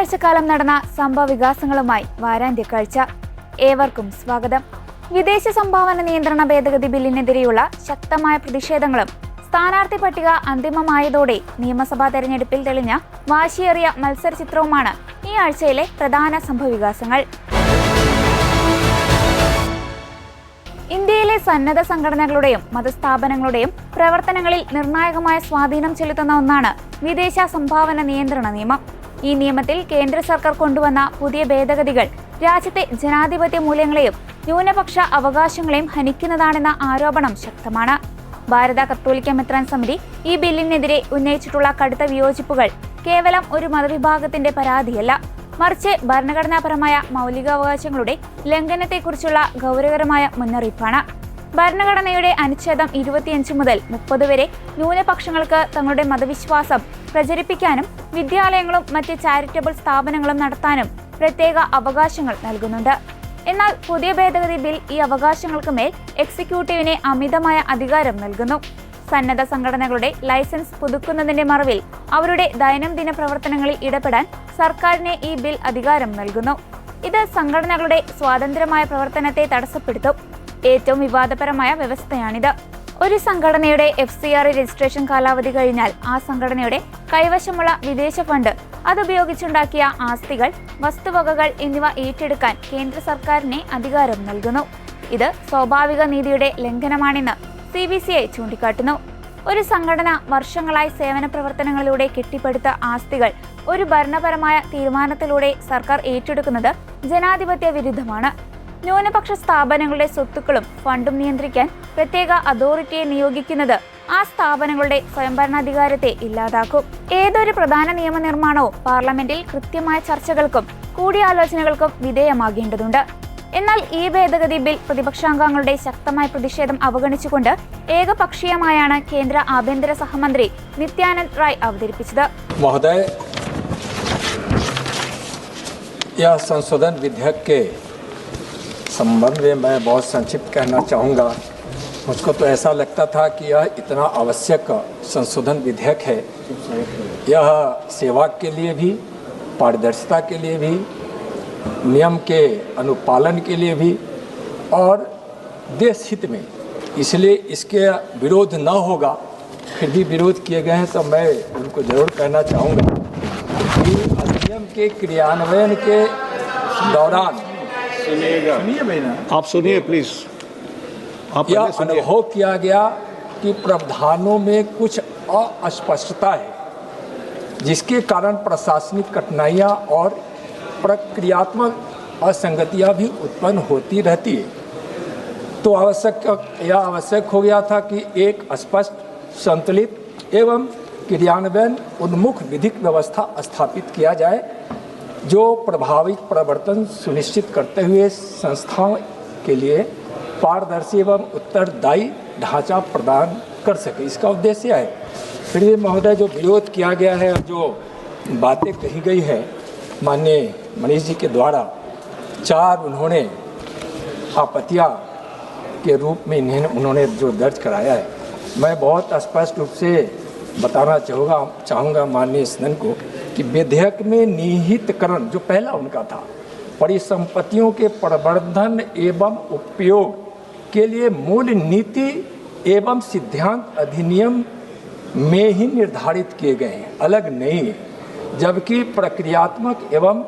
ഒരാഴ്ചക്കാലം നടന്ന സംഭവ വികാസങ്ങളുമായി വാരാന്ത്യക്കാഴ്ച. ഏവർക്കും സ്വാഗതം. വിദേശ സംഭാവന നിയന്ത്രണ ഭേദഗതി ബില്ലിനെതിരെയുള്ള ശക്തമായ പ്രതിഷേധങ്ങളും സ്ഥാനാർത്ഥി പട്ടിക അന്തിമമായതോടെ നിയമസഭാ തെരഞ്ഞെടുപ്പിൽ തെളിഞ്ഞ വാശിയേറിയ മത്സരചിത്രവുമാണ് ഈ ആഴ്ചയിലെ പ്രധാന സംഭവവികാസങ്ങൾ. ഇന്ത്യയിലെ സന്നദ്ധ സംഘടനകളുടെയും മതസ്ഥാപനങ്ങളുടെയും പ്രവർത്തനങ്ങളിൽ നിർണായകമായ സ്വാധീനം ചെലുത്തുന്ന ഒന്നാണ് വിദേശ സംഭാവന നിയന്ത്രണ നിയമം. ഈ നിയമത്തിൽ കേന്ദ്ര സർക്കാർ കൊണ്ടുവന്ന പുതിയ ഭേദഗതികൾ രാജ്യത്തെ ജനാധിപത്യ മൂല്യങ്ങളെയും ന്യൂനപക്ഷ അവകാശങ്ങളെയും ഹനിക്കുന്നതാണെന്ന ആരോപണം ശക്തമാണ്. ഭാരത കത്തോലിക്ക മെത്രാൻ സമിതി ഈ ബില്ലിനെതിരെ ഉന്നയിച്ചിട്ടുള്ള കടുത്ത വിയോജിപ്പുകൾ കേവലം ഒരു മതവിഭാഗത്തിന്റെ പരാതിയല്ല, മറിച്ച് ഭരണഘടനാപരമായ മൗലികാവകാശങ്ങളുടെ ലംഘനത്തെക്കുറിച്ചുള്ള ഗൗരവകരമായ മുന്നറിയിപ്പാണ്. ഭരണഘടനയുടെ അനുച്ഛേദം 25 മുതൽ 30 വരെ ന്യൂനപക്ഷങ്ങൾക്ക് തങ്ങളുടെ മതവിശ്വാസം പ്രചരിപ്പിക്കാനും വിദ്യാലയങ്ങളും മറ്റ് ചാരിറ്റബിൾ സ്ഥാപനങ്ങളും നടത്താനും പ്രത്യേക അവകാശങ്ങൾ നൽകുന്നുണ്ട്. എന്നാൽ പുതിയ ഭേദഗതി ബിൽ ഈ അവകാശങ്ങൾക്ക് മേൽ എക്സിക്യൂട്ടീവിന് അമിതമായ അധികാരം നൽകുന്നു. സന്നദ്ധ സംഘടനകളുടെ ലൈസൻസ് പുതുക്കുന്നതിന്റെ മറവിൽ അവരുടെ ദൈനംദിന പ്രവർത്തനങ്ങളിൽ ഇടപെടാൻ സർക്കാരിന് ഈ ബിൽ അധികാരം നൽകുന്നു. ഇത് സംഘടനകളുടെ സ്വാതന്ത്ര്യമായ പ്രവർത്തനത്തെ തടസ്സപ്പെടുത്തും. ഏറ്റവും വിവാദപരമായ വ്യവസ്ഥയാണിത്. ഒരു സംഘടനയുടെ FCR രജിസ്ട്രേഷൻ കാലാവധി കഴിഞ്ഞാൽ ആ സംഘടനയുടെ കൈവശമുള്ള വിദേശ ഫണ്ട്, അതുപയോഗിച്ചുണ്ടാക്കിയ ആസ്തികൾ, വസ്തുവകകൾ എന്നിവ ഏറ്റെടുക്കാൻ കേന്ദ്ര സർക്കാരിന് അധികാരം നൽകുന്നു. ഇത് സ്വാഭാവിക നീതിയുടെ ലംഘനമാണെന്ന് CBCI ചൂണ്ടിക്കാട്ടുന്നു. ഒരു സംഘടന വർഷങ്ങളായി സേവന പ്രവർത്തനങ്ങളിലൂടെ കെട്ടിപ്പടുത്ത ആസ്തികൾ ഒരു ഭരണപരമായ തീരുമാനത്തിലൂടെ സർക്കാർ ഏറ്റെടുക്കുന്നത് ജനാധിപത്യ വിരുദ്ധമാണ്. ന്യൂനപക്ഷ സ്ഥാപനങ്ങളുടെ സ്വത്തുക്കളും ഫണ്ടും നിയന്ത്രിക്കാൻ പ്രത്യേക അതോറിറ്റിയെ നിയോഗിക്കുന്നത് ആ സ്ഥാപനങ്ങളുടെ സ്വയംഭരണാധികാരത്തെ ഇല്ലാതാക്കും. ഏതൊരു പ്രധാന നിയമനിർമ്മാണവും പാർലമെന്റിൽ കൃത്യമായ ചർച്ചകൾക്കും കൂടിയാലോചനകൾക്കും വിധേയമാകേണ്ടതുണ്ട്. എന്നാൽ ഈ ഭേദഗതി ബിൽ പ്രതിപക്ഷാംഗങ്ങളുടെ ശക്തമായ പ്രതിഷേധം അവഗണിച്ചുകൊണ്ട് ഏകപക്ഷീയമായാണ് കേന്ദ്ര ആഭ്യന്തര സഹമന്ത്രി നിത്യാനന്ദ് റായ് അവതരിപ്പിച്ചത്. महोदय, यह संशोधन विधेयक के संबंध में मैं बहुत संक्षिप्त कहना चाहूँगा। मुझको तो ऐसा लगता था कि यह इतना आवश्यक संशोधन विधेयक है। यह सेवा के लिए भी, पारदर्शिता के लिए भी, नियम के अनुपालन के लिए भी और देश हित में, इसलिए इसके विरोध न होगा। फिर भी विरोध किए गए हैं तो मैं उनको ज़रूर कहना चाहूँगा कि अधिनियम के क्रियान्वयन के दौरान आप सुनिए प्लीज। यह अनुभव किया गया कि प्रावधानों में कुछ अस्पष्टता है, जिसके कारण प्रशासनिक कठिनाइयाँ और प्रक्रियात्मक असंगतियाँ भी उत्पन्न होती रहती है। तो यह आवश्यक हो गया था कि एक स्पष्ट, संतुलित एवं क्रियान्वयन उन्मुख विधिक व्यवस्था स्थापित किया जाए, जो प्रभावी प्रवर्तन सुनिश्चित करते हुए संस्थाओं के लिए पारदर्शी एवं उत्तरदायी ढांचा प्रदान कर सके। इसका उद्देश्य है। फिर भी महोदय, जो विरोध किया गया है और जो बातें कही गई है माननीय मनीष जी के द्वारा, 4 उन्होंने आपत्तियाँ के रूप में उन्होंने जो दर्ज कराया है, मैं बहुत स्पष्ट रूप से बताना चाहूँगा माननीय सदन को कि विधेयक में निहितकरण जो पहला उनका था, परिसंपत्तियों के प्रवर्धन एवं उपयोग के लिए मूल नीति एवं सिद्धांत अधिनियम में ही निर्धारित किए गए हैं, अलग नहीं है। जबकि प्रक्रियात्मक एवं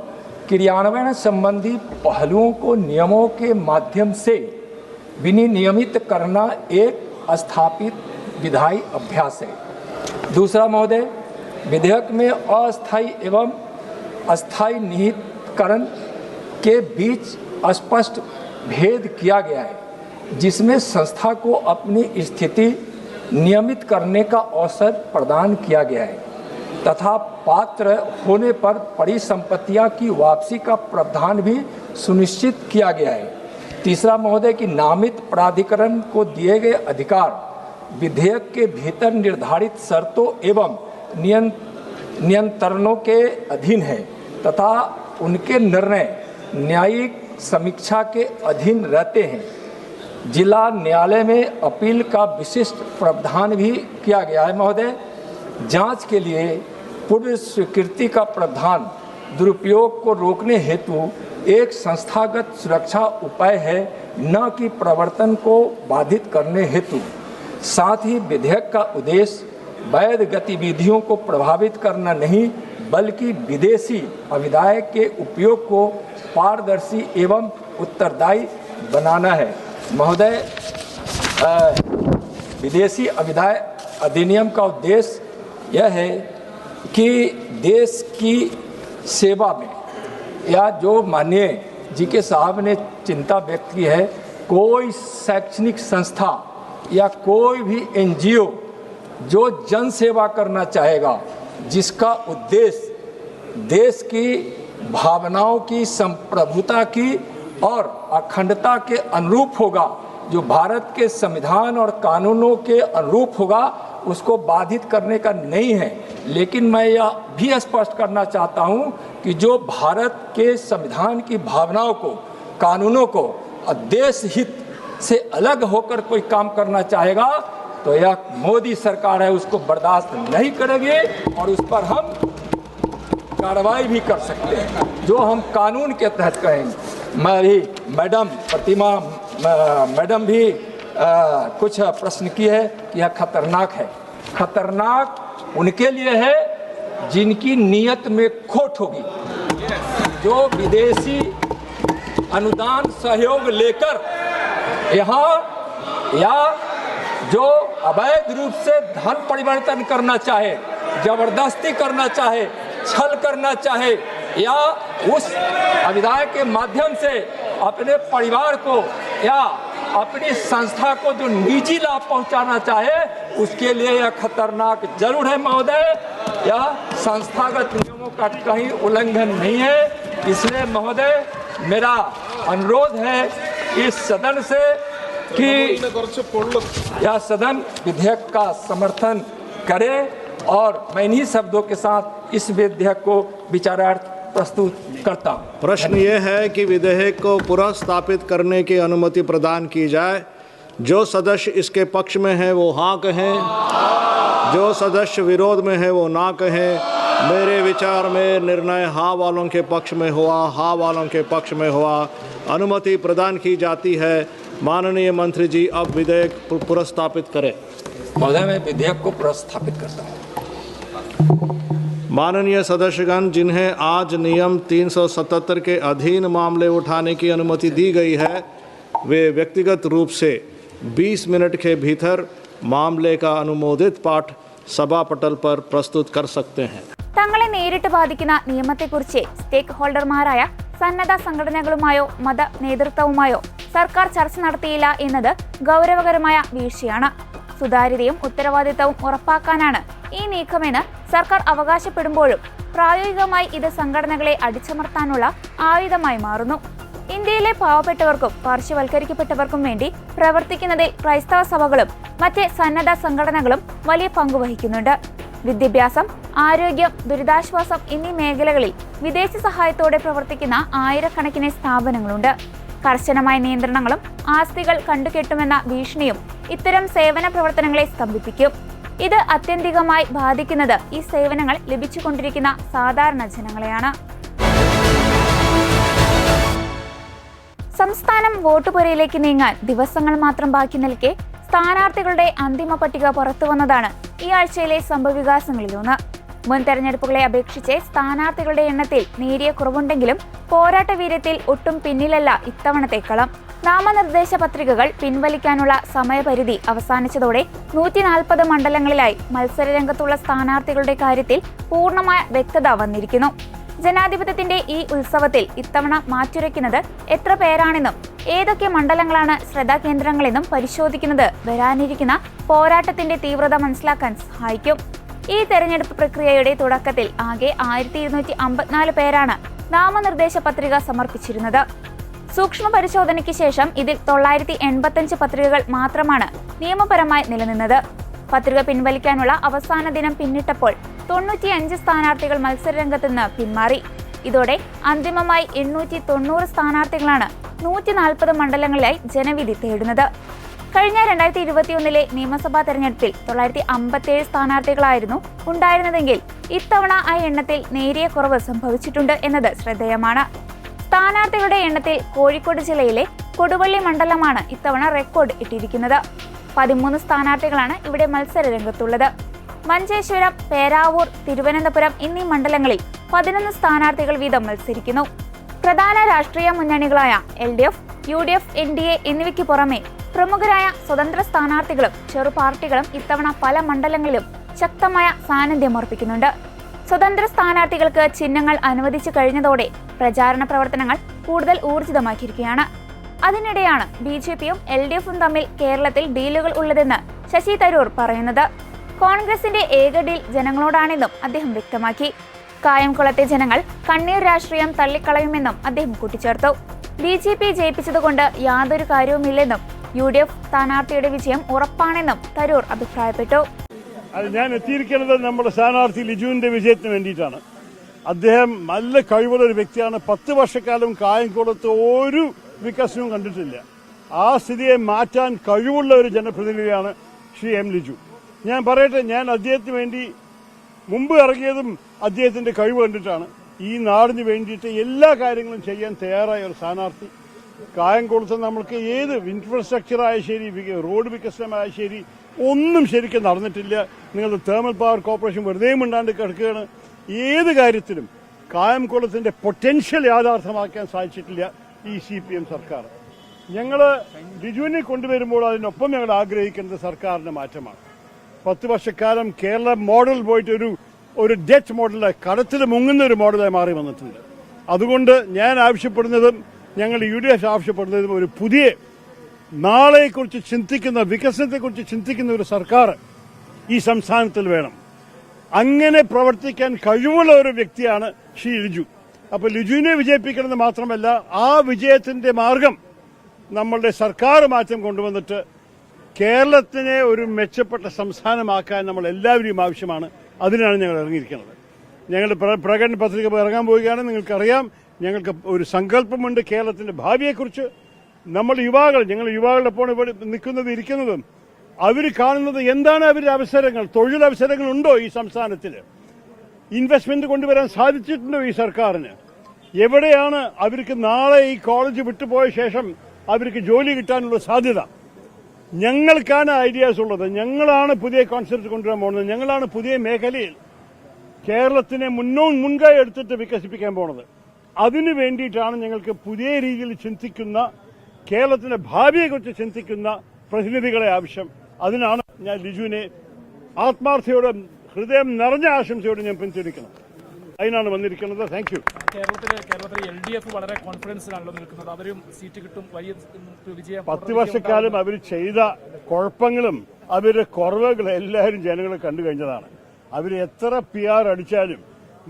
क्रियान्वयन संबंधी पहलुओं को नियमों के माध्यम से विनियमित करना एक स्थापित विधायी अभ्यास है। दूसरा महोदय, विधेयक में अस्थायी एवं अस्थायी निहितकरण के बीच स्पष्ट भेद किया गया है, जिसमें संस्था को अपनी स्थिति नियमित करने का अवसर प्रदान किया गया है तथा पात्र होने पर परिसंपत्तियां की वापसी का प्रावधान भी सुनिश्चित किया गया है। तीसरा महोदय, कि नामित प्राधिकरण को दिए गए अधिकार विधेयक के भीतर निर्धारित शर्तों एवं नियंत्रणों के अधीन है तथा उनके निर्णय न्यायिक समीक्षा के अधीन रहते हैं। जिला न्यायालय में अपील का विशिष्ट प्रावधान भी किया गया है। महोदय, जांच के लिए पूर्व स्वीकृति का प्रावधान दुरुपयोग को रोकने हेतु एक संस्थागत सुरक्षा उपाय है, न कि प्रवर्तन को बाधित करने हेतु। साथ ही विधेयक का उद्देश्य वैध गतिविधियों को प्रभावित करना नहीं, बल्कि विदेशी अविदाय के उपयोग को पारदर्शी एवं उत्तरदायी बनाना है। महोदय, विदेशी अविदाय अधिनियम का उद्देश्य यह है कि देश की सेवा में, या जो माननीय जी के साहब ने चिंता व्यक्त की है, कोई शैक्षणिक संस्था या कोई भी एनजीओ जो जन सेवा करना चाहेगा, जिसका उद्देश्य देश की भावनाओं की, संप्रभुता की और अखंडता के अनुरूप होगा, जो भारत के संविधान और कानूनों के अनुरूप होगा, उसको बाधित करने का नहीं है। लेकिन मैं यह भी स्पष्ट करना चाहता हूं कि जो भारत के संविधान की भावनाओं को, कानूनों को और देश हित से अलग होकर कोई काम करना चाहेगा, तो यह मोदी सरकार है उसको बर्दाश्त नहीं करेगी और उस पर हम कार्रवाई भी कर सकते हैं, जो हम कानून के तहत कहेंगे। मैं भी मैडम प्रतिमा मैडम भी कुछ प्रश्न की है कि यह खतरनाक है। खतरनाक उनके लिए है जिनकी नीयत में खोट होगी, जो विदेशी अनुदान सहयोग लेकर यहाँ या जो अवैध रूप से धन परिवर्तन करना चाहे, जबरदस्ती करना चाहे, छल करना चाहे, या उस अविदाय के माध्यम से अपने परिवार को या अपनी संस्था को जो निजी लाभ पहुंचाना चाहे, उसके लिए यह खतरनाक जरूर है महोदय। यह संस्थागत नियमों का कहीं उल्लंघन नहीं है। इसलिए महोदय, मेरा अनुरोध है इस सदन से कि यह सदन विधेयक का समर्थन करे, और मैं इन्हीं शब्दों के साथ इस विधेयक को विचारार्थ प्रस्तुत करता हूं। प्रश्न ये है कि विधेयक को पुनः स्थापित करने की अनुमति प्रदान की जाए। जो सदस्य इसके पक्ष में है वो हाँ कहें, जो सदस्य विरोध में है वो ना कहें। मेरे विचार में निर्णय हाँ वालों के पक्ष में हुआ, हाँ वालों के पक्ष में हुआ। अनुमति प्रदान की जाती है। माननीय मंत्री जी अब विधेयक पुनर्स्थापित करें। महोदय, मैं विधेयक को पुनर्स्थापित करता हूँ। माननीय सदस्यगण, जिन्हें आज नियम 377 के अधीन मामले उठाने की अनुमति दी गई है, वे व्यक्तिगत रूप से 20 मिनट के भीतर मामले का अनुमोदित पाठ सभा पटल पर प्रस्तुत कर सकते हैं। തങ്ങളെ നേരിട്ട് ബാധിക്കുന്ന നിയമത്തെക്കുറിച്ച് സ്റ്റേക്ക് ഹോൾഡർമാരായ സന്നദ്ധ സംഘടനകളുമായോ മത നേതൃത്വവുമായോ സർക്കാർ ചർച്ച നടത്തിയില്ല എന്നത് ഗൗരവകരമായ വീഴ്ചയാണ്. സുതാര്യതയും ഉത്തരവാദിത്തവും ഉറപ്പാക്കാനാണ് ഈ നീക്കമെന്ന് സർക്കാർ അവകാശപ്പെടുമ്പോഴും പ്രായോഗികമായി ഇത് സംഘടനകളെ അടിച്ചമർത്താനുള്ള ആയുധമായി മാറുന്നു. ഇന്ത്യയിലെ പാവപ്പെട്ടവർക്കും പാർശ്വവൽക്കരിക്കപ്പെട്ടവർക്കും വേണ്ടി പ്രവർത്തിക്കുന്നതിൽ ക്രൈസ്തവ സഭകളും മറ്റ് സന്നദ്ധ സംഘടനകളും വലിയ പങ്കുവഹിക്കുന്നുണ്ട്. വിദ്യാഭ്യാസം, ആരോഗ്യം, ദുരിതാശ്വാസം എന്നീ മേഖലകളിൽ വിദേശ സഹായത്തോടെ പ്രവർത്തിക്കുന്ന ആയിരക്കണക്കിന് സ്ഥാപനങ്ങളുണ്ട്. കർശനമായ നിയന്ത്രണങ്ങളും ആസ്തികൾ കണ്ടുകെട്ടുമെന്ന ഭീഷണിയും ഇത്തരം സേവന പ്രവർത്തനങ്ങളെ സ്തംഭിപ്പിക്കും. ഇത് അത്യന്തികമായി ബാധിക്കുന്നത് ഈ സേവനങ്ങൾ ലഭിച്ചുകൊണ്ടിരിക്കുന്ന സാധാരണ ജനങ്ങളെയാണ്. സംസ്ഥാനം വോട്ടുപുരയിലേക്ക് നീങ്ങാൻ ദിവസങ്ങൾ മാത്രം ബാക്കി നിൽക്കെ സ്ഥാനാർത്ഥികളുടെ അന്തിമ പട്ടിക പുറത്തുവന്നതാണ് ഈ ആഴ്ചയിലെ സംഭവവികാസങ്ങളിലൊന്ന്. മുൻ തെരഞ്ഞെടുപ്പുകളെ അപേക്ഷിച്ച് സ്ഥാനാർത്ഥികളുടെ എണ്ണത്തിൽ നേരിയ കുറവുണ്ടെങ്കിലും പോരാട്ട വീര്യത്തിൽ ഒട്ടും പിന്നിലല്ല ഇത്തവണത്തെ കളം. നാമനിർദ്ദേശ പത്രികകൾ പിൻവലിക്കാനുള്ള സമയപരിധി അവസാനിച്ചതോടെ 140 മണ്ഡലങ്ങളിലായി മത്സരരംഗത്തുള്ള സ്ഥാനാർത്ഥികളുടെ കാര്യത്തിൽ പൂർണ്ണമായ വ്യക്തത വന്നിരിക്കുന്നു. ജനാധിപത്യത്തിന്റെ ഈ ഉത്സവത്തിൽ ഇത്തവണ മാറ്റുരയ്ക്കുന്നത് എത്ര പേരാണെന്നും ഏതൊക്കെ മണ്ഡലങ്ങളാണ് ശ്രദ്ധാകേന്ദ്രങ്ങളെന്നും പരിശോധിക്കുന്നത് വരാനിരിക്കുന്ന പോരാട്ടത്തിന്റെ തീവ്രത മനസ്സിലാക്കാൻ സഹായിക്കും. ഈ തെരഞ്ഞെടുപ്പ് പ്രക്രിയയുടെ തുടക്കത്തിൽ ആകെ 1254 പേരാണ് നാമനിർദ്ദേശ പത്രിക സമർപ്പിച്ചിരുന്നത്. സൂക്ഷ്മ പരിശോധനയ്ക്ക് ശേഷം ഇതിൽ 985 പത്രികകൾ മാത്രമാണ് നിയമപരമായി നിലനിന്നത്. പത്രിക പിൻവലിക്കാനുള്ള അവസാന ദിനം പിന്നിട്ടപ്പോൾ 95 സ്ഥാനാർത്ഥികൾ മത്സരരംഗത്ത് നിന്ന് പിന്മാറി. ഇതോടെ അന്തിമമായി 890 സ്ഥാനാർത്ഥികളാണ് 140 മണ്ഡലങ്ങളിലായി ജനവിധി തേടുന്നത്. കഴിഞ്ഞ 2021 നിയമസഭാ തെരഞ്ഞെടുപ്പിൽ 957 സ്ഥാനാർത്ഥികളായിരുന്നു ഉണ്ടായിരുന്നതെങ്കിൽ ഇത്തവണ ആ എണ്ണത്തിൽ നേരിയ കുറവ് സംഭവിച്ചിട്ടുണ്ട് എന്നത് ശ്രദ്ധേയമാണ്. സ്ഥാനാർത്ഥികളുടെ എണ്ണത്തിൽ കോഴിക്കോട് ജില്ലയിലെ കൊടുവള്ളി മണ്ഡലമാണ് ഇത്തവണ റെക്കോർഡ് ഇട്ടിരിക്കുന്നത്. 13 സ്ഥാനാർത്ഥികളാണ് ഇവിടെ മത്സര രംഗത്തുള്ളത്. മഞ്ചേശ്വരം, പേരാവൂർ, തിരുവനന്തപുരം എന്നീ മണ്ഡലങ്ങളിൽ 11 സ്ഥാനാർത്ഥികൾ വീതം മത്സരിക്കുന്നു. പ്രധാന രാഷ്ട്രീയ മുന്നണികളായ LDF, UDF, NDA എന്നിവയ്ക്ക് പുറമെ പ്രമുഖരായ സ്വതന്ത്ര സ്ഥാനാർത്ഥികളും ചെറു പാർട്ടികളും ഇത്തവണ പല മണ്ഡലങ്ങളിലും ശക്തമായ സാന്നിധ്യമർപ്പിക്കുന്നുണ്ട്. സ്വതന്ത്ര സ്ഥാനാർത്ഥികൾക്ക് ചിഹ്നങ്ങൾ അനുവദിച്ചു കഴിഞ്ഞതോടെ പ്രചാരണ പ്രവർത്തനങ്ങൾ കൂടുതൽ ഊർജിതമാക്കിയിരിക്കുകയാണ്. അതിനിടെയാണ് BJPയും LDFും തമ്മിൽ കേരളത്തിൽ ഡീലുകൾ ഉള്ളതെന്ന് ശശി തരൂർ പറയുന്നത്. കോൺഗ്രസിന്റെ ഏക ഡീൽ ജനങ്ങളോടാണെന്നും അദ്ദേഹം വ്യക്തമാക്കി. കായംകുളത്തെ ജനങ്ങൾ കണ്ണീർ രാഷ്ട്രീയം തള്ളിക്കളയുമെന്നും അദ്ദേഹം കൂട്ടിച്ചേർത്തു. BJP ജയിപ്പിച്ചതുകൊണ്ട് യാതൊരു കാര്യവുമില്ലെന്നും UDF സ്ഥാനാർത്ഥിയുടെ വിജയം ഉറപ്പാണെന്നും തരൂർ അഭിപ്രായപ്പെട്ടു. ഞാൻ എത്തിയിരിക്കുന്നത് നമ്മുടെ സ്ഥാനാർത്ഥി ലിജുവിന്റെ വിജയത്തിന് വേണ്ടിയിട്ടാണ്. അദ്ദേഹം നല്ല കഴിവുള്ള ഒരു വ്യക്തിയാണ്. 10 വർഷക്കാലം കായംകുളത്ത് ഒരു വികസനവും കണ്ടിട്ടില്ല. ആ സ്ഥിതിയെ മാറ്റാൻ കഴിവുള്ള ഒരു ജനപ്രതിനിധിയാണ് ശ്രീ M. ലിജു. ഞാൻ പറയട്ടെ, ഞാൻ അദ്ദേഹത്തിന് വേണ്ടി മുമ്പ് ഇറങ്ങിയതും അദ്ദേഹത്തിന്റെ കഴിവ് കണ്ടിട്ടാണ്. ഈ നാടിന് വേണ്ടിയിട്ട് എല്ലാ കാര്യങ്ങളും ചെയ്യാൻ തയ്യാറായ ഒരു സ്ഥാനാർത്ഥി. കായംകുളത്ത് നമ്മൾക്ക് ഏത് ഇൻഫ്രാസ്ട്രക്ചറായ ശരി, റോഡ് വികസനമായ ശരി, ഒന്നും ശരിക്കും നടന്നിട്ടില്ല. നിങ്ങളുടെ തേർമൽ പവർ കോർപ്പറേഷൻ വെറുതെ മിണ്ടാണ്ട് കിടക്കുകയാണ്. ഏത് കാര്യത്തിലും കായംകുളത്തിന്റെ പൊട്ടൻഷ്യൽ യാഥാർത്ഥ്യമാക്കാൻ സാധിച്ചിട്ടില്ല ഈ CPM സർക്കാർ. ഞങ്ങൾ ലിജുവിനെ കൊണ്ടുവരുമ്പോൾ അതിനൊപ്പം ഞങ്ങൾ ആഗ്രഹിക്കുന്നത് സർക്കാരിന്റെ മാറ്റമാണ്. 10 വർഷക്കാലം കേരള മോഡൽ പോയിട്ട് ഒരു ഡെറ്റ് മോഡലായി, കടത്തിൽ മുങ്ങുന്ന ഒരു മോഡലായി മാറി വന്നിട്ടുണ്ട്. അതുകൊണ്ട് ഞാൻ ആവശ്യപ്പെടുന്നതും ഞങ്ങൾ UDF ആവശ്യപ്പെടുന്നതും ഒരു പുതിയ നാളെക്കുറിച്ച് ചിന്തിക്കുന്ന, വികസനത്തെക്കുറിച്ച് ചിന്തിക്കുന്ന ഒരു സർക്കാർ ഈ സംസ്ഥാനത്തിൽ വേണം. അങ്ങനെ പ്രവർത്തിക്കാൻ കഴിവുള്ള ഒരു വ്യക്തിയാണ് ശ്രീ ലിജു. അപ്പോൾ ലിജുവിനെ വിജയിപ്പിക്കണമെന്ന് മാത്രമല്ല, ആ വിജയത്തിന്റെ മാർഗം നമ്മളുടെ സർക്കാർ മാറ്റം കൊണ്ടുവന്നിട്ട് കേരളത്തിനെ ഒരു മെച്ചപ്പെട്ട സംസ്ഥാനമാക്കാൻ നമ്മൾ എല്ലാവരെയും ആവശ്യമാണ്. അതിനാണ് ഞങ്ങൾ ഇറങ്ങിയിരിക്കുന്നത്. ഞങ്ങളുടെ പ്രകടന പത്രിക ഇറങ്ങാൻ പോവുകയാണ്. നിങ്ങൾക്കറിയാം, ഞങ്ങൾക്ക് ഒരു സങ്കല്പമുണ്ട് കേരളത്തിന്റെ ഭാവിയെക്കുറിച്ച്. ഞങ്ങൾ യുവാക്കളുടെ ഒപ്പം ഇവിടെ ഇരിക്കുന്നതും അവർ കാണുന്നത് എന്താണ് അവരുടെ അവസരങ്ങൾ, തൊഴിലവസരങ്ങൾ ഉണ്ടോ ഈ സംസ്ഥാനത്തിൽ, ഇൻവെസ്റ്റ്മെന്റ് കൊണ്ടുവരാൻ സാധിച്ചിട്ടുണ്ടോ ഈ സർക്കാരിന്, എവിടെയാണ് അവർക്ക് നാളെ ഈ കോളേജ് വിട്ടുപോയ ശേഷം അവർക്ക് ജോലി കിട്ടാനുള്ള സാധ്യത. ഞങ്ങൾക്കാണ് ഐഡിയാസ് ഉള്ളത്. ഞങ്ങളാണ് പുതിയ കോൺസെപ്റ്റ് കൊണ്ടുവരാൻ പോകുന്നത്. ഞങ്ങളാണ് പുതിയ മേഖലയിൽ കേരളത്തിനെ മുൻകൈ എടുത്തിട്ട് വികസിപ്പിക്കാൻ പോകുന്നത്. അതിനു വേണ്ടിയിട്ടാണ് ഞങ്ങൾക്ക് പുതിയ രീതിയിൽ ചിന്തിക്കുന്ന, കേരളത്തിന്റെ ഭാവിയെക്കുറിച്ച് ചിന്തിക്കുന്ന പ്രതിനിധികളെ ആവശ്യം. അതിനാണ് ഞാൻ ലിജുവിനെ ആത്മാർത്ഥയോടെ, ഹൃദയം നിറഞ്ഞ ആശംസയോടെ ഞാൻ പിന്തുണയ്ക്കുന്നത്. അതിനാണ് വന്നിരിക്കുന്നത്. Thank you. കേരളത്തിൽ LDF വളരെ കോൺഫിഡൻസിലാണല്ലോ നിൽക്കുന്നത്. അവരും സീറ്റ് കിട്ടും, വലിയ വിജയം. 10 വർഷക്കാലം അവർ ചെയ്ത കുഴപ്പങ്ങളും അവരുടെ കുറവുകളും എല്ലാവരും ജനങ്ങൾ കണ്ടു കഴിഞ്ഞതാണ്. അവർ എത്ര PR അടിച്ചാലും,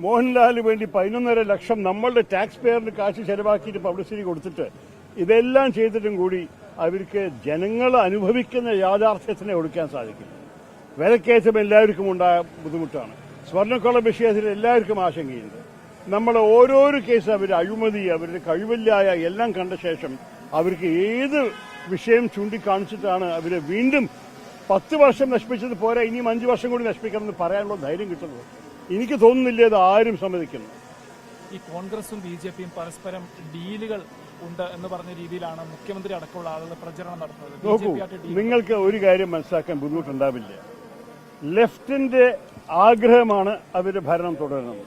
മോഹൻലാലിന് വേണ്ടി 11.5 ലക്ഷം നമ്മളുടെ ടാക്സ് പേയറിന് കാശ് ചെലവാക്കിയിട്ട് പബ്ലിസിറ്റി കൊടുത്തിട്ട് ഇതെല്ലാം ചെയ്തിട്ടും കൂടി അവർക്ക് ജനങ്ങൾ അനുഭവിക്കുന്ന യാഥാർത്ഥ്യത്തിനെ ഒടുക്കാൻ സാധിക്കും. വിലക്കയറ്റം എല്ലാവർക്കും ഉണ്ടായ ബുദ്ധിമുട്ടാണ്. സ്വർണ്ണക്കൊള്ള വിഷയത്തിൽ എല്ലാവർക്കും ആശങ്കയുണ്ട്. നമ്മൾ ഓരോരോ കേസ് അവരുടെ അഴിമതി, അവരുടെ കഴിവില്ലായ എല്ലാം കണ്ട ശേഷം അവർക്ക് ഏത് വിഷയം ചൂണ്ടിക്കാണിച്ചിട്ടാണ് അവരെ വീണ്ടും 10 വർഷം നശിപ്പിച്ചത് പോരാ, ഇനിയും 5 വർഷം കൂടി നശിപ്പിക്കണമെന്ന് പറയാനുള്ള ധൈര്യം കിട്ടുന്നത്. എനിക്ക് തോന്നുന്നില്ല അത് ആരും സമ്മതിക്കുന്നു. ഈ കോൺഗ്രസും BJPയും പരസ്പരം ഡീലുകൾ ഉണ്ട് എന്ന് പറഞ്ഞ രീതിയിലാണ് മുഖ്യമന്ത്രി അടക്കമുള്ള ആളുകൾ പ്രചരണം നടത്തുന്നത്. നോക്കൂ, നിങ്ങൾക്ക് ഒരു കാര്യം മനസ്സിലാക്കാൻ ബുദ്ധിമുട്ടുണ്ടാവില്ല. ലെഫ്റ്റിന്റെ ആഗ്രഹമാണ് അവരുടെ ഭരണം തുടരുന്നത്.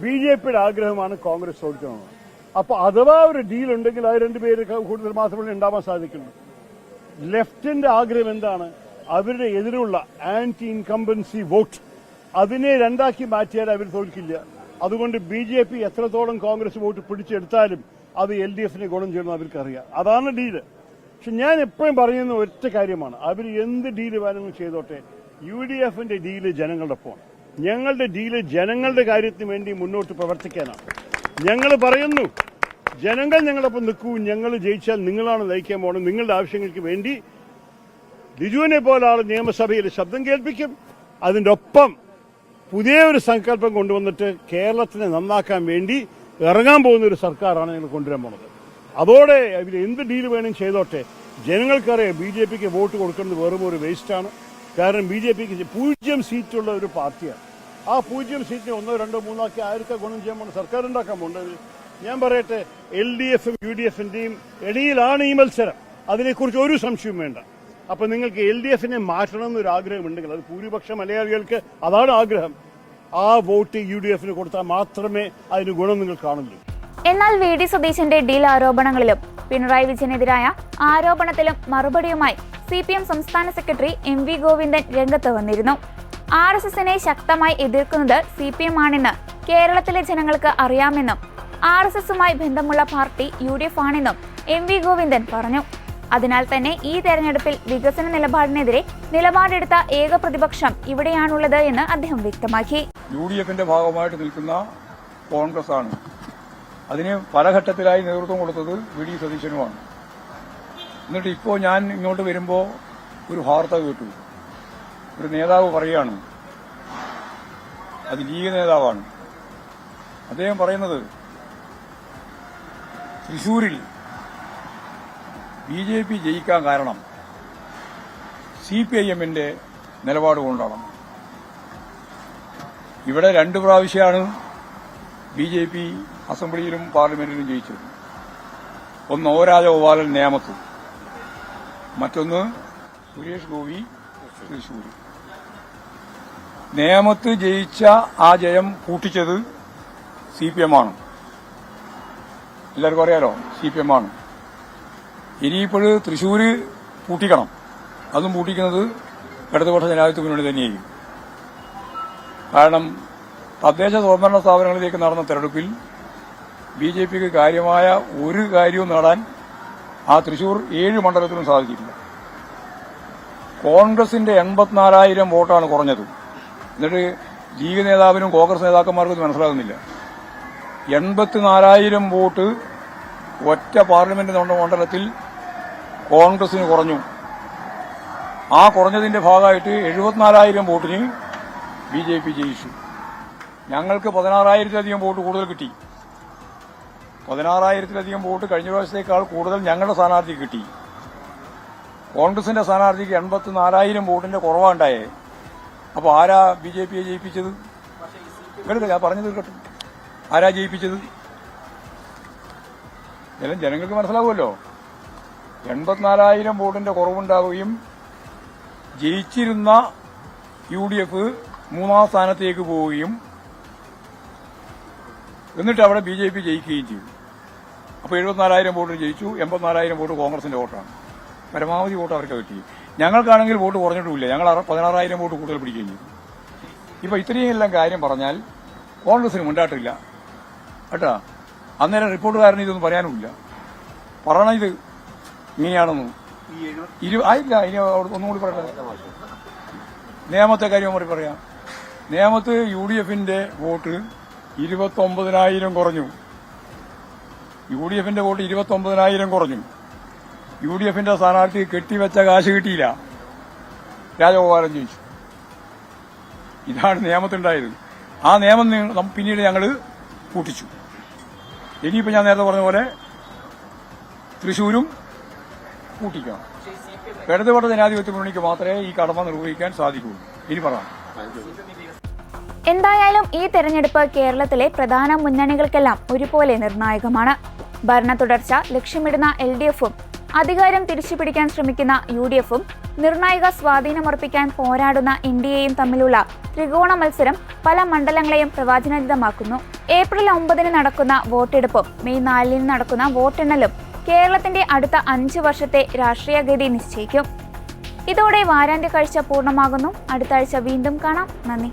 BJPയുടെ ആഗ്രഹമാണ് കോൺഗ്രസ് തോൽക്കണമെന്ന്. അപ്പൊ അഥവാ ഒരു ഡീൽ ഉണ്ടെങ്കിൽ അത് രണ്ടുപേര് കൂടുതൽ മാത്രമേ ഉണ്ടാവാൻ സാധിക്കുള്ളൂ. ലെഫ്റ്റിന്റെ ആഗ്രഹം എന്താണ്? അവരുടെ എതിരുള്ള ആന്റി ഇൻകംബൻസി വോട്ട്, അതിനെ രണ്ടാക്കി മാറ്റിയാൽ അവർ തോൽക്കില്ല. അതുകൊണ്ട് BJP എത്രത്തോളം കോൺഗ്രസ് വോട്ട് പിടിച്ചെടുത്താലും അത് LDFന് ഗുണം ചെയ്യണമെന്ന് അവർക്കറിയാം. അതാണ് ഡീല്. പക്ഷെ ഞാൻ എപ്പോഴും പറയുന്ന ഒറ്റ കാര്യമാണ്, അവർ എന്ത് ഡീല് വേണമെങ്കിലും ചെയ്തോട്ടെ, UDFന്റെ ഡീല് ജനങ്ങളുടെ ഒപ്പമാണ്. ഞങ്ങളുടെ ഡീല് ജനങ്ങളുടെ കാര്യത്തിന് വേണ്ടി മുന്നോട്ട് പ്രവർത്തിക്കാനാണ്. ഞങ്ങൾ പറയുന്നു, ജനങ്ങൾ ഞങ്ങളൊപ്പം നിൽക്കൂ, ഞങ്ങൾ ജയിച്ചാൽ നിങ്ങളാണ് നയിക്കാൻ പോകുന്നത്. നിങ്ങളുടെ ആവശ്യങ്ങൾക്ക് വേണ്ടി ലിജുവിനെ പോലെ ആൾ നിയമസഭയിൽ ശബ്ദം കേൾപ്പിക്കും. അതിന്റെ ഒപ്പം പുതിയ ഒരു സങ്കല്പം കൊണ്ടുവന്നിട്ട് കേരളത്തിനെ നന്നാക്കാൻ വേണ്ടി ഇറങ്ങാൻ പോകുന്ന ഒരു സർക്കാരാണ് ഞങ്ങൾ കൊണ്ടുവരാൻ പോകുന്നത്. അതോടെ അവർ എന്ത് ഡീല് വേണമെങ്കിലും ചെയ്തോട്ടെ, ജനങ്ങൾക്കറിയാം BJPക്ക് വോട്ട് കൊടുക്കുന്നത് വെറും ഒരു വേസ്റ്റാണ്. കാരണം BJPക്ക് 0 സീറ്റുള്ള ഒരു പാർട്ടിയാണ്. ആ 0 സീറ്റിനെ 1, 2, 3 ആക്കി ആർക്കാ ഗുണം ചെയ്യാൻ പോകുന്നത്? സർക്കാർ ഉണ്ടാക്കാൻ പോകുന്നത്. ഞാൻ പറയട്ടെ, LDFും UDFിൻ്റെയും ഇടയിലാണ് ഈ മത്സരം. അതിനെക്കുറിച്ച് ഒരു സംശയവും വേണ്ട. അപ്പം നിങ്ങൾക്ക് LDFിനെ മാറ്റണം എന്നൊരു ആഗ്രഹമുണ്ടെങ്കിൽ, അത് ഭൂരിപക്ഷം മലയാളികൾക്ക് അതാണ് ആഗ്രഹം, ആ വോട്ട് UDFിന് കൊടുത്താൽ മാത്രമേ അതിന് ഗുണം നിങ്ങൾ കാണുള്ളൂ. എന്നാൽ VD സതീശന്റെ ഡീൽ ആരോപണങ്ങളിലും പിണറായി വിജയനെതിരായ ആരോപണത്തിലും മറുപടിയുമായി CPM സംസ്ഥാന സെക്രട്ടറി MV ഗോവിന്ദൻ രംഗത്ത് വന്നിരുന്നു. RSSനെ ശക്തമായി എതിർക്കുന്നത് CPM ആണെന്ന് കേരളത്തിലെ ജനങ്ങൾക്ക് അറിയാമെന്നും RSSുമായി ബന്ധമുള്ള പാർട്ടി UDF ആണെന്നും MV ഗോവിന്ദൻ പറഞ്ഞു. അതിനാൽ തന്നെ ഈ തെരഞ്ഞെടുപ്പിൽ വികസന നിലപാടിനെതിരെ നിലപാടെടുത്ത ഏക പ്രതിപക്ഷം ഇവിടെയാണുള്ളത് എന്ന് അദ്ദേഹം വ്യക്തമാക്കി. UDFന്റെ ഭാഗമായിട്ട് നിൽക്കുന്ന കോൺഗ്രസ് ആണ്. അതിന് പല ഘട്ടത്തിലായി നേതൃത്വം കൊടുത്തത് VD സതീശനുമാണ്. എന്നിട്ട് ഇപ്പോൾ ഞാൻ ഇങ്ങോട്ട് വരുമ്പോൾ ഒരു വാർത്ത കേട്ടു. ഒരു നേതാവ് പറയുകയാണ്, അത് ലീഗ് നേതാവാണ്. അദ്ദേഹം പറയുന്നത് തൃശൂരിൽ BJP ജയിക്കാൻ കാരണം CPIMന്റെ നിലപാട് കൊണ്ടാണ്. ഇവിടെ 2 പ്രാവശ്യമാണ് BJP അസംബ്ലിയിലും പാർലമെന്റിലും ജയിച്ചത്. ഒന്ന് O രാജഗോപാലൻ നേമത്ത്, മറ്റൊന്ന് സുരേഷ് ഗോപി തൃശൂർ. നേമത്ത് ജയിച്ച ആ ജയം പൂട്ടിച്ചത് CPM ആണ്. എല്ലാവർക്കും അറിയാലോ, CPM ആണ്. ഇനിയിപ്പോഴ് തൃശൂര് പൂട്ടിക്കണം. അതും പൂട്ടിക്കുന്നത് ഇടതുപക്ഷ ജനാധിപത്യ മുന്നണി തന്നെയായിരിക്കും. കാരണം തദ്ദേശ സ്വയംഭരണ സ്ഥാപനങ്ങളിലേക്ക് നടന്ന തെരഞ്ഞെടുപ്പിൽ BJPക്ക് കാര്യമായ ഒരു കാര്യവും നേടാൻ ആ തൃശൂർ 7 മണ്ഡലത്തിലും സാധിച്ചിട്ടില്ല. കോൺഗ്രസിന്റെ 84,000 വോട്ടാണ് കുറഞ്ഞത്. എന്നിട്ട് ലീഗ് നേതാവിനും കോൺഗ്രസ് നേതാക്കന്മാർക്കും ഇത് മനസ്സിലാകുന്നില്ല. 84,000 വോട്ട് ഒറ്റ പാർലമെന്റ് മണ്ഡലത്തിൽ കോൺഗ്രസിന് കുറഞ്ഞു. ആ കുറഞ്ഞതിന്റെ ഭാഗമായിട്ട് 74,000 വോട്ടിന് BJP ജയിച്ചു. ഞങ്ങൾക്ക് 16,000-ലധികം വോട്ട് കൂടുതൽ കിട്ടി. 16,000-ലധികം വോട്ട് കഴിഞ്ഞ പ്രാവശ്യത്തേക്കാൾ കൂടുതൽ ഞങ്ങളുടെ സ്ഥാനാർത്ഥിക്ക് കിട്ടി. കോൺഗ്രസിന്റെ സ്ഥാനാർത്ഥിക്ക് 84,000 വോട്ടിന്റെ കുറവാണ്ടായേ. അപ്പോൾ ആരാ BJPയെ ജയിപ്പിച്ചത്? ഞാൻ പറഞ്ഞു തീർക്കട്ടെ, ആരാ ജയിപ്പിച്ചത്? ജനങ്ങൾക്ക് മനസ്സിലാവുമല്ലോ. 84,000 വോട്ടിന്റെ കുറവുണ്ടാവുകയും ജയിച്ചിരുന്ന UDF 3ാം സ്ഥാനത്തേക്ക് പോവുകയും എന്നിട്ട് അവിടെ BJP ജയിക്കുകയും ചെയ്തു. അപ്പോൾ 74,000 വോട്ടിന് ജയിച്ചു. 84,000 വോട്ട് കോൺഗ്രസിന്റെ വോട്ടാണ്. പരമാവധി വോട്ട് അവർക്ക് കിട്ടി. ഞങ്ങൾക്കാണെങ്കിൽ വോട്ട് കുറഞ്ഞിട്ടുമില്ല. ഞങ്ങൾ 16,000 വോട്ട് കൂടുതൽ പിടിക്കുകയും ചെയ്തു. ഇപ്പൊ ഇത്രയും എല്ലാം കാര്യം പറഞ്ഞാൽ കോൺഗ്രസിന് മുണ്ടാട്ടില്ല കേട്ടാ. അന്നേരം റിപ്പോർട്ടുകാരന് ഇതൊന്നും പറയാനുമില്ല. പറയണം ഇത് ഇങ്ങനെയാണെന്ന്. ആയില്ല, ഇനി ഒന്നും കൂടി പറയട്ടെ. നേമത്തെ കാര്യം കൂടി പറയാം. നേമത്ത് UDFന്റെ വോട്ട് 29,000 കുറഞ്ഞു. UDFന്റെ വോട്ട് 29,000 കുറഞ്ഞു. UDFന്റെ സ്ഥാനാർത്ഥി കെട്ടിവെച്ച കാശ് കിട്ടിയില്ല. രാജഗോപാലൻ ജയിച്ചു. ഇതാണ് നിയമത്തുണ്ടായത്. ആ നിയമം പിന്നീട് ഞങ്ങൾ കൂട്ടിച്ചു. ഇനിയിപ്പോൾ ഞാൻ നേരത്തെ പറഞ്ഞ പോലെ തൃശൂരും കൂട്ടിക്കണം. ഇടതുപക്ഷ ജനാധിപത്യ മുന്നണിക്ക് മാത്രമേ ഈ കടമ നിർവഹിക്കാൻ സാധിക്കുകയുള്ളൂ. ഇനി പറയാം. എന്തായാലും ഈ തെരഞ്ഞെടുപ്പ് കേരളത്തിലെ പ്രധാന മുന്നണികൾക്കെല്ലാം ഒരുപോലെ നിർണായകമാണ്. ഭരണ തുടർച്ച ലക്ഷ്യമിടുന്ന LDFും അധികാരം തിരിച്ചുപിടിക്കാൻ ശ്രമിക്കുന്ന UDFും നിർണായക സ്വാധീനമുറപ്പിക്കാൻ പോരാടുന്ന NDAയും തമ്മിലുള്ള ത്രികോണ മത്സരം പല മണ്ഡലങ്ങളെയും പ്രവചനാതീതമാക്കുന്നു. ഏപ്രിൽ 9 നടക്കുന്ന വോട്ടെടുപ്പും മെയ് 4 നടക്കുന്ന വോട്ടെണ്ണലും കേരളത്തിന്റെ അടുത്ത 5 വർഷത്തെ രാഷ്ട്രീയ ഗതി നിശ്ചയിക്കും. ഇതോടെ വാരാന്ത്യ കാഴ്ച പൂർണ്ണമാകുന്നു. അടുത്ത ആഴ്ച വീണ്ടും കാണാം. നന്ദി.